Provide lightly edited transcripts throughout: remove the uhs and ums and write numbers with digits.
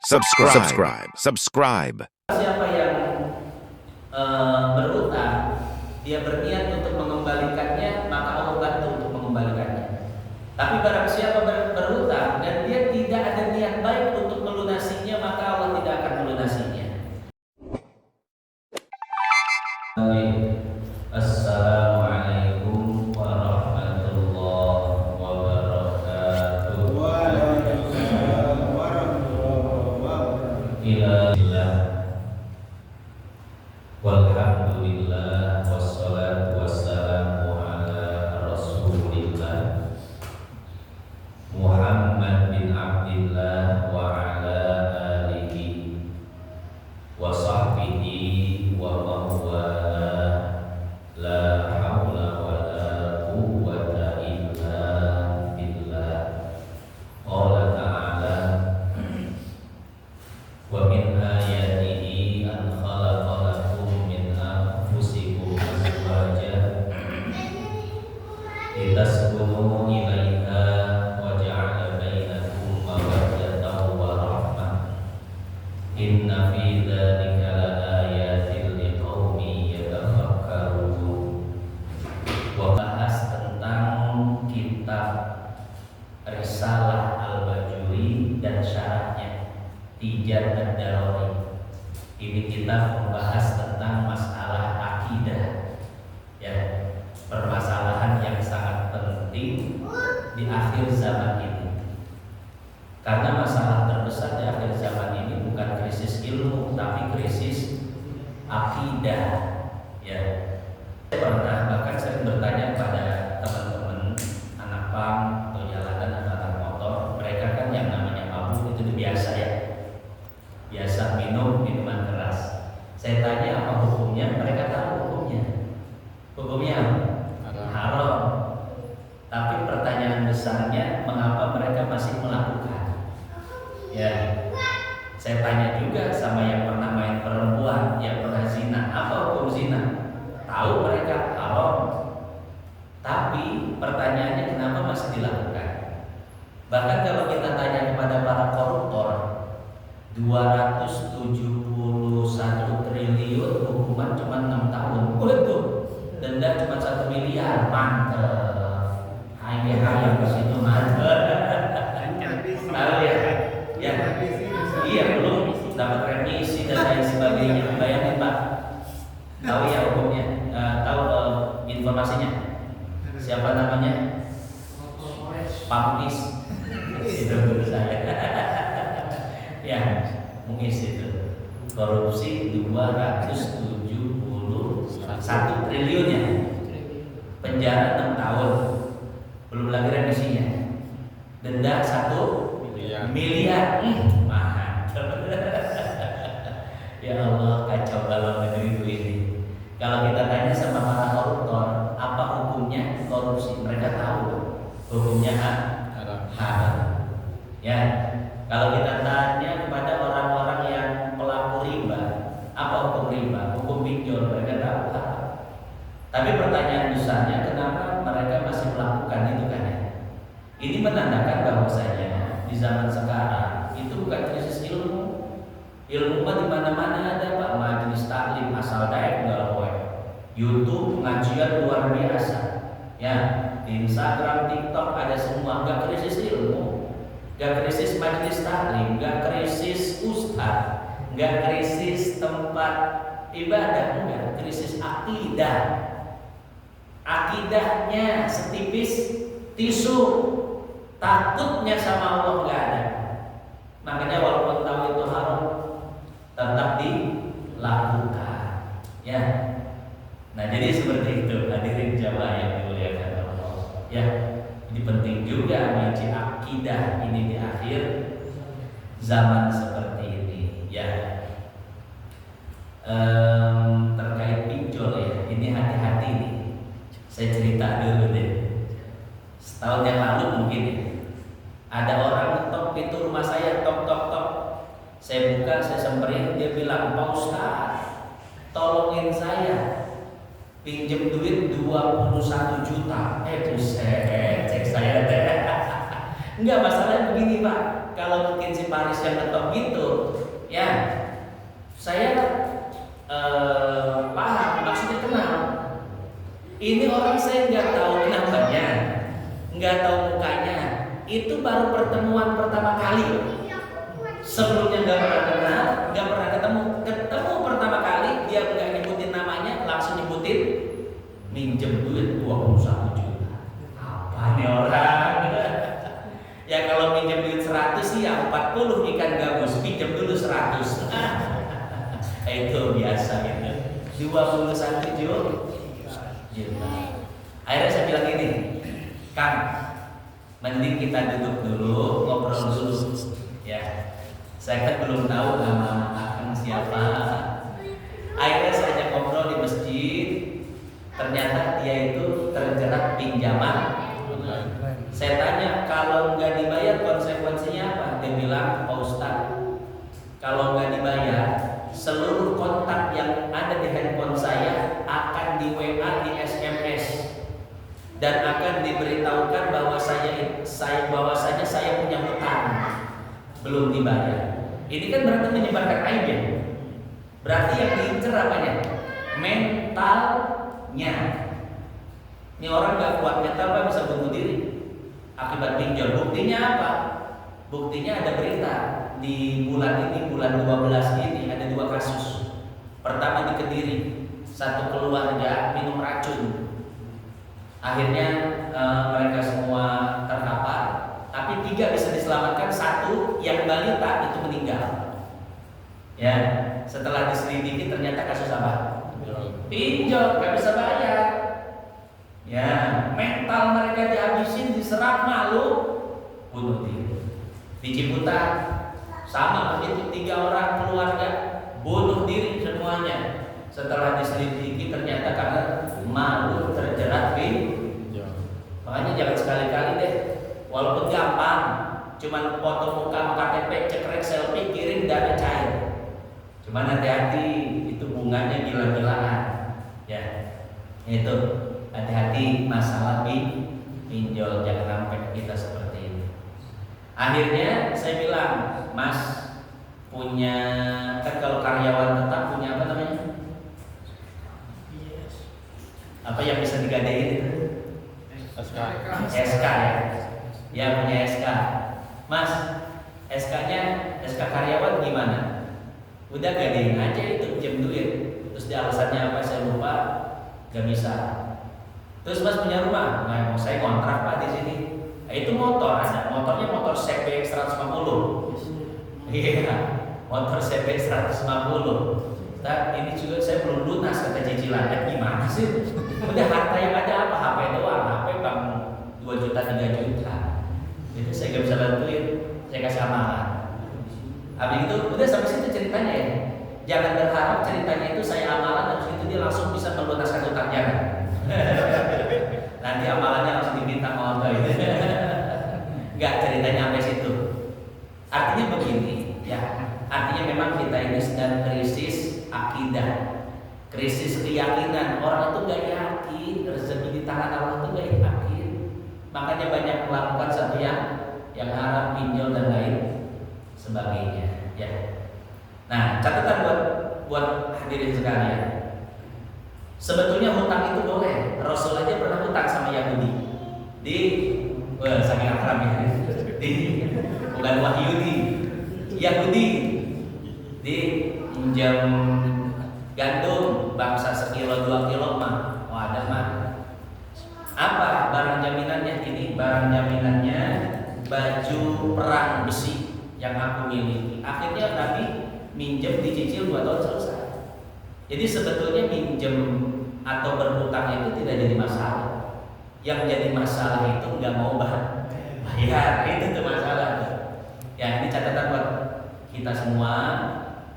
Subscribe. Siapa yang berutang, dia berniat untuk mengembalikannya, maka Allah bantu untuk mengembalikannya. Tapi barang siapa berutang dan dia tidak ada niat baik untuk melunasinya, maka Allah tidak akan melunasinya. Assalamualaikum warahmatullahi wabarakatuh. Waalaikumsalam warahmatullahi wabarakatuh. Walhamdulillah wassalatu wassalamu ala rasulillah Muhammad bin Abdillah wa ala alihi wa sahbihi wa mawala la hawla wa la quwwata illa billah. Qala ta'ala wa min ayatihi an khalaqa lakum min anfusikum azwajan litaskunu ilaiha wa ja'ala bainakum mawaddatan wa rahmah. Inna fi dzalika laayatin liqaumin yatafakkarun. Wa bahas tentang kitab Risalah Al-Bajuri dan syaratnya Tijan Ad-Darori. Ini kita membahas tentang masalah akidah, ya, permasalahan yang sangat penting di akhir zaman ini. Karena masalah terbesar di akhir zaman ini bukan krisis ilmu, tapi krisis akidah. Ya, saya pernah bahkan sering bertanya pada teman-teman anak pang atau jalanan atau anak motor, mereka kan yang namanya mabuk itu biasa ya, biasa minum minuman keras. Saya tanya apa hukumnya, mereka tahu hukumnya. Hukumnya haram. Tapi pertanyaan besarnya, mengapa mereka masih melakukan? Ya, saya tanya juga sama yang pernah main perempuan, yang pernah zina, apa hukum zina? Tahu mereka haram. Tapi pertanyaannya, kenapa masih dilakukan? Bahkan kalau kita tanya kepada para koruptor, 271 triliun hukuman cuma 6 tahun. Waduh, denda cuma 1 miliar. Mantep. Hai ke situ mantep. Tahu ya? Ya. Iya, belum dapat remisi dan lain sebagainya. Bayangin Pak. Tahu ya hukumnya? Tahu informasinya? Siapa namanya? Pak Muis. Itu dulu saya. Ya, Muis itu. Korupsi 271 triliun ya. Penjara 6 tahun. Belum lagi remisinya. Denda 1 miliar. Mahal. Ya Allah, kacau balau negeri ini. Kalau kita tanya sama para koruptor, apa hukumnya korupsi? Mereka tahu hukumnya haram. Ya, kalau kita tanya kepada orang-orang yang pelaku riba, apa hukum riba? Hukum pinjol, mereka tahu haram. Tapi pertanyaan besarnya, kenapa mereka masih melakukan itu kan ya? Ini menandakan bahwasanya di zaman sekarang itu bukan krisis ilmu. Ilmu mah di mana-mana ada Pak, majelis taklim asal daek gawe. YouTube pengajian luar biasa. Ya, di Instagram, TikTok ada semua, enggak krisis ilmu. Enggak krisis majelis taklim, enggak krisis ustaz, enggak krisis tempat ibadah, enggak krisis akidah. Akidahnya setipis tisu, takutnya sama Allah enggak ada. Makanya walaupun tahu itu haram, tetap dilakukan. Ya. Nah, jadi seperti itu hadirin jamaah yang dimuliakan Allah. Ya, ini penting juga ngaji akidah ini di akhir zaman seperti ini. Ya. Terkait pinjol ya, ini hati-hati nih. Saya cerita dulu deh. Setahun yang lalu mungkin ya, ada orang ngetok pintu rumah saya, tok tok tok. Saya buka, saya samperin, dia bilang, Pak Ustaz, tolongin saya, pinjem duit 21 juta. Buset, cek saya deh. Enggak, masalahnya begini Pak. Kalau mungkin si Paris yang ngetok gitu, ya saya paham maksudnya kenal. Ini orang saya nggak tahu namanya, nggak tahu mukanya. Itu baru pertemuan pertama kali. Sebelumnya nggak pernah kenal, nggak pernah ketemu. Ketemu pertama kali dia nggak nyebutin namanya, langsung nyebutin minjem duit 21 juta. Apa nih orang? Ya kalau minjem duit 100 sih ya 40 ikan gabus, pinjam dulu 100. Itu biasa gitu. 21 juta. Akhirnya saya bilang gini, Kang, mending kita duduk dulu, ngobrol dulu. Ya, saya kan belum tahu nama Akang siapa. Akhirnya saya ajak ngobrol di masjid. Ternyata dia itu terjerat pinjaman. Saya tanya, kalau nggak dibayar konsekuensinya apa? Dia bilang, Pak Ustadz, kalau nggak dibayar, seluruh kontak yang ada di handphone saya akan di WA, di SMS, dan akan diberitahukan bahwa bahwasanya saya punya hutang belum dibayar. Ini kan berarti menyebarkan aib ya. Berarti yang diincer apanya? Mentalnya. Ini orang nggak kuat mental, Pak, bisa bunuh diri akibat pinjol. Buktinya apa? Buktinya ada berita di bulan ini, bulan 12 ini ada 2 kasus. Pertama di Kediri, satu keluarga minum racun. Akhirnya mereka semua terkapar, tapi 3 bisa diselamatkan, 1 yang balita itu meninggal. Ya, setelah diselidiki ternyata kasus apa? Pinjol, nggak bisa bayar. Ya, mental mereka dihabisin, diserap, malu, bunuh diri. Di Ciputat sama begitu, 3 orang keluarga bunuh diri semuanya. Setelah diselidiki ternyata karena malu terjerat pinjol. Makanya jangan sekali-kali deh, walaupun gampang, cuman foto muka sama KTP, cekrek, selfie, kirim, dana cair. Cuman hati-hati, itu bunganya gila-gilaan. Ya, itu hati-hati masalah pinjol, jangan sampai kita seperti ini. Akhirnya saya bilang, Mas punya, kan kalau karyawan tetap punya apa namanya? Apa yang bisa digadein itu? SK ya. Ya punya SK. Mas, SK-nya SK karyawan gimana? Udah gadein aja itu, pinjam duit. Terus di alasannya apa saya lupa, gak bisa. Terus Mas punya rumah? Nah, mau saya kontrak Pak di sini. Nah, itu motor, ada motornya motor CB 150. Iya, motor CB 150. Nah, ini juga saya belum lunas kata cicilannya, gimana sih? Udah harta yang ada apa? HP doang, HP bang 2 juta 3 juta. Jadi saya gak bisa bantuin, saya kasih amalan. Habis itu udah sampai situ ceritanya ya. Jangan berharap ceritanya itu saya amalan dan itu dia langsung bisa melunaskan hutang, jangan. Nanti amalannya langsung diminta motor itu. Enggak, ceritanya sampai situ. Artinya begini, ya. Artinya memang kita ini sedang krisis akidah, krisis keyakinan. Orang itu gak yakin rezeki di tangan Allah itu gak yakin. Makanya banyak melakukan satu yang haram, pinjol dan lain sebagainya. Ya. Nah, catatan buat hadirin sekalian. Sebetulnya hutang itu boleh. Rasul aja pernah hutang sama Yahudi. Saking akrab ya. Bukan Wahyudi, Yahudi. Di pinjam gandum bangsa 1 kilo 2 kilo mah, ada mah. Apa barang jaminannya? Ini barang jaminannya baju perang besi yang aku miliki. Akhirnya Nabi minjem dicicil 2 tahun selesai. Jadi sebetulnya minjem atau berhutang itu tidak jadi masalah. Yang jadi masalah itu nggak mau bayar, itu tuh masalah. Ya, ini catatan buat kita semua.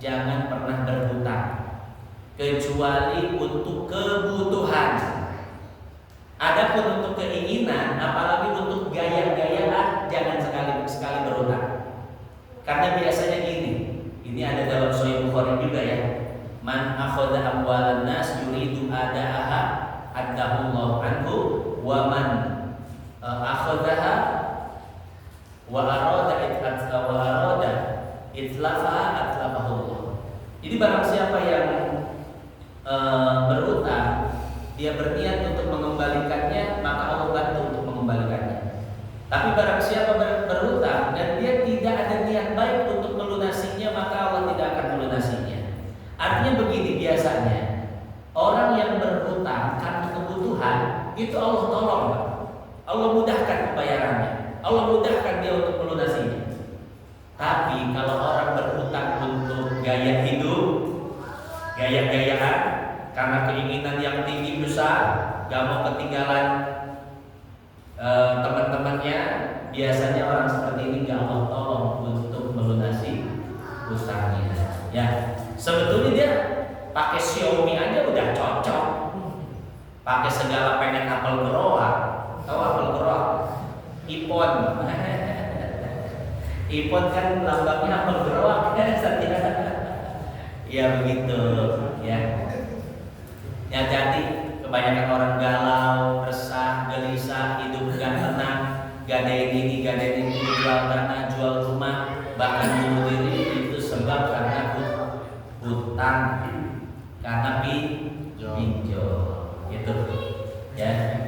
Jangan pernah berhutang kecuali untuk kebutuhan. Adapun untuk keinginan, apalagi untuk gaya-gayaan, jangan sekali-sekali berhutang. Karena biasanya gini, ini ada dalam Sahih Bukhari juga ya. Man akhadha amwalan nas yuridu adaaha addahullahu anhu wa man akhadhaha wa arada itlafa atlafahullah. Jadi barang siapa yang berutang, dia berniat untuk mengembalikannya, maka Allah bantu untuk mengembalikannya. Tapi barang siapa berutang dan dia tidak ada niat baik untuk melunasinya, maka Allah tidak akan melunasinya. Artinya begini, biasanya orang yang berutang karena kebutuhan itu Allah tolong, Pak. Allah mudahkan pembayarannya, Allah mudahkan dia untuk melunasinya. Tapi kalau orang berutang untuk gaya hidup, gaya-gayaan, karena keinginan yang tinggi besar, gak mau ketinggalan teman-temannya, biasanya orang seperti ini gak Allah tolong untuk melunasi utangnya. Ya, sebetulnya dia pakai Xiaomi aja udah cocok, pakai segala pengen apel geroak, tahu apel geroak, iPhone, iPhone kan lambangnya apel geroak, ya begitu, ya. Ya jadi kebanyakan orang galau, resah, gelisah, hidup gak tenang, gadain ini, gadain itu, jual tanah, jual rumah, bahkan bunuh diri, itu sebab karena hutang, karena pinjol, gitu, ya.